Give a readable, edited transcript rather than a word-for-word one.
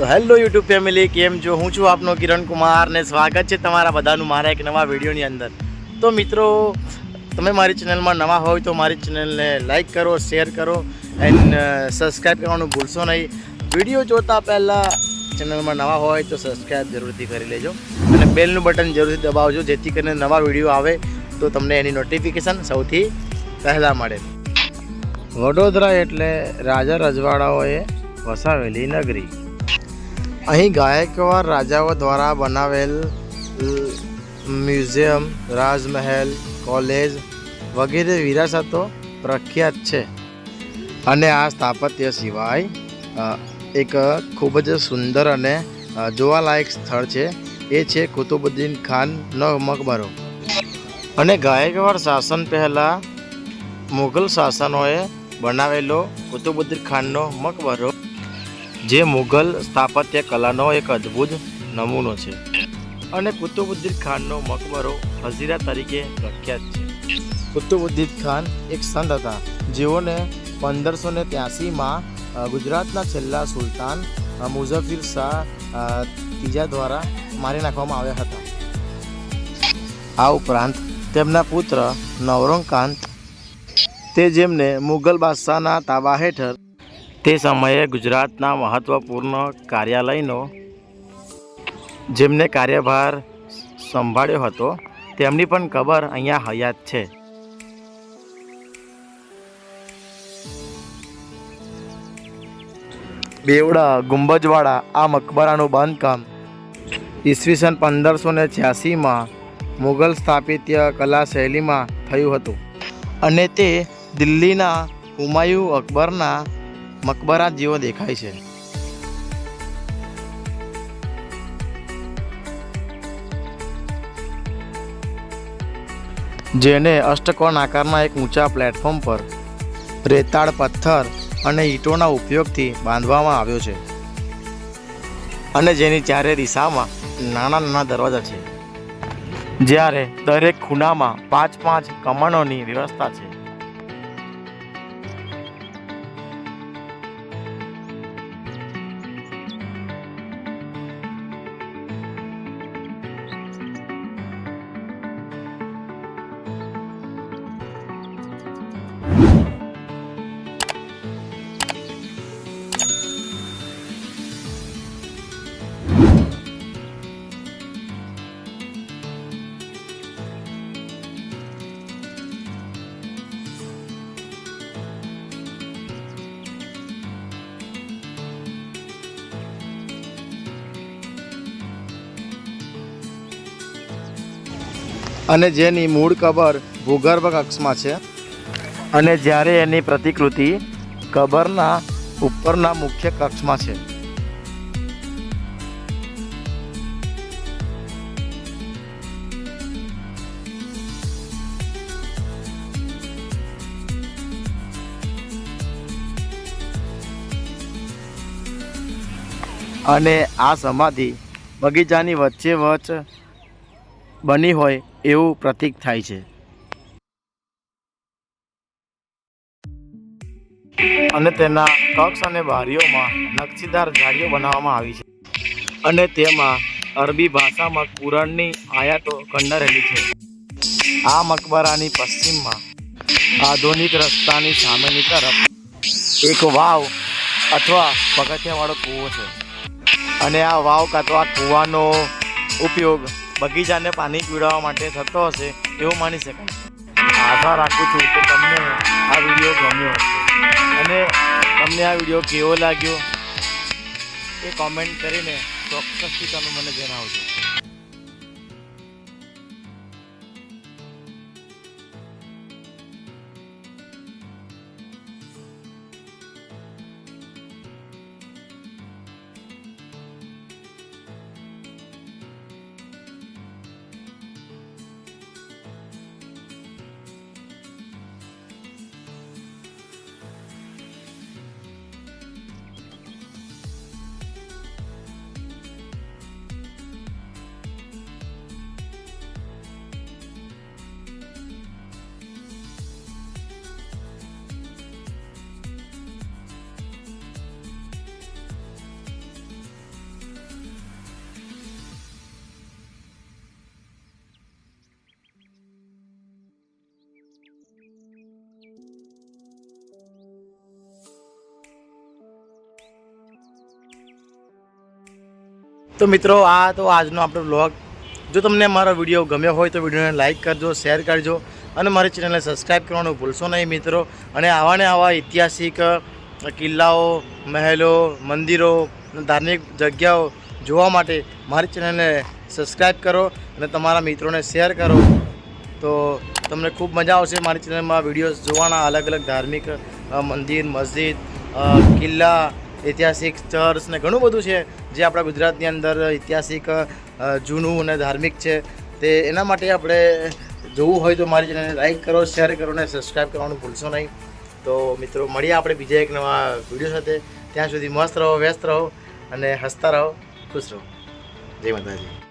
તો hello YouTube family, કેમ છો? હું છું આપનો કિરણ કુમાર ને સ્વાગત છે તમારા બધાનું મારા એક નવા વિડીયોની અંદર. તો મિત્રો, તમે મારી ચેનલમાં નવા હોય તો મારી ચેનલને લાઈક કરો, શેર કરો એન્ડ સબસ્ક્રાઈબ કરવાનું ભૂલશો નહીં. વિડીયો જોતા પહેલાં ચેનલમાં નવા હોય તો સબસ્ક્રાઈબ જરૂરથી કરી લેજો અને બેલનું બટન જરૂરથી દબાવજો, જેથી કરીને નવા વિડીયો આવે તો તમને એની નોટિફિકેશન સૌથી પહેલાં મળે. વડોદરા એટલે રાજા રજવાડાઓએ વસાવેલી નગરી. અહીં ગાયકવાડ રાજાઓ દ્વારા બનાવેલ મ્યુઝિયમ, રાજમહેલ, કોલેજ વગેરે વિરાસતો પ્રખ્યાત છે. અને આ સ્થાપત્ય સિવાય એક ખૂબ જ સુંદર અને જોવાલાયક સ્થળ છે, એ છે કુતુબુદ્દીન ખાનનો મકબરો. અને ગાયકવાડ શાસન પહેલાં મુઘલ શાસનોએ બનાવેલો કુતુબુદ્દીન ખાનનો મકબરો જે મુઘલ સ્થાપત્ય કલાનો એક અદ્ભુત નમૂનો છે. અને કુતુબુદ્દીન ખાનનો મકબરો હઝીરા તરીકે પ્રખ્યાત છે. કુતુબુદ્દીન ખાન એક સંત હતા, જેઓને 1583માં ગુજરાતના છેલ્લા સુલતાન મુઝફ્ફર શાહ ત્રીજા દ્વારા મારી નાખવામાં આવ્યા હતા. આ ઉપરાંત તેમના પુત્ર નવરંગકાંત, તે જેમને મુઘલ બાદશાહના તાબા હેઠળ તે સમયે ગુજરાતના મહત્ત્વપૂર્ણ કાર્યાલયનો જેમને કાર્યભાર સંભાળ્યો હતો, તેમની પણ કબર અહીંયા હયાત છે. બેવડા ગુંબજવાળા આ મકબરાનું બાંધકામ ઈસવીસન 1586માં મુઘલ સ્થાપત્ય કલા શૈલીમાં થયું હતું અને તે દિલ્હીના હુમાયું અકબરના મકબરા જેવો દેખાય છે. જેને અષ્ટકોણ આકારના એક ઊંચા પ્લેટફોર્મ પર રેતાળ, પથ્થર અને ઈંટોના ઉપયોગથી બાંધવામાં આવ્યો છે. અને જેની ચારે દિશામાં નાના નાના દરવાજા છે, જ્યારે દરેક ખૂણામાં 5-5 કમાનોની વ્યવસ્થા છે. અને જેની મૂળ કબર ભૂગર્ભ કક્ષમાં છે, અને જ્યારે એની પ્રતિકૃતિ કબરના ઉપરના મુખ્ય કક્ષમાં છે. અને આ સમાધિ બગીચાની વચ્ચે વચ્ચ બની હોય એવું પ્રતીક થાય છે. અને તેના કક્ષ અને બારીઓમાં નકશીદાર જાળીઓ બનાવવામાં આવી છે. અને તેમાં અરબી ભાષામાં કુરાનની આયાતો કંડારેલી છે. આ મકબરાની પશ્ચિમમાં આધુનિક રસ્તાની સામેની તરફ એક વાવ અથવા પગથિયાવાળો કૂવો છે. અને આ વાવ કાં તો આ કૂવાનો ઉપયોગ બગીચાને પાણી પીવડાવવા માટે થતો હશે એવું માની શકાય. આશા રાખું છું કે તમને આ વિડીયો ગમ્યો હશે, અને તમને આ વિડીયો કેવો લાગ્યો એ કોમેન્ટ કરીને ચોક્કસથી તમે મને જણાવજો. તો મિત્રો આ તો આજનો આપણો વ્લોગ. જો તમને મારો વિડીયો ગમ્યો હોય તો વિડીયોને લાઇક કરજો, શેર કરજો અને મારી ચેનલને સબસ્ક્રાઈબ કરવાનું ભૂલશો નહીં મિત્રો. અને આવા ને આવા ઐતિહાસિક કિલ્લાઓ, મહેલો, મંદિરો, ધાર્મિક જગ્યાઓ જોવા માટે મારી ચેનલને સબસ્ક્રાઈબ કરો અને તમારા મિત્રોને શેર કરો. તો તમને ખૂબ મજા આવશે મારી ચેનલમાં વિડીયોઝ જોવાના. અલગ અલગ ધાર્મિક મંદિર, મસ્જિદ, કિલ્લા, ઐતિહાસિક ચર્ચ ને ઘણું બધું છે જે આપણા ગુજરાતની અંદર ઐતિહાસિક જૂનું અને ધાર્મિક છે. તે એના માટે આપણે જોવું હોય તો મારી ચેનલને લાઈક કરો, શેર કરો અને સબસ્ક્રાઈબ કરવાનું ભૂલશો નહીં. તો મિત્રો મળીએ આપણે બીજા એક નવા વિડીયો સાથે. ત્યાં સુધી મસ્ત રહો, વ્યસ્ત રહો અને હસતા રહો, ખુશ રહો. જય માતાજી.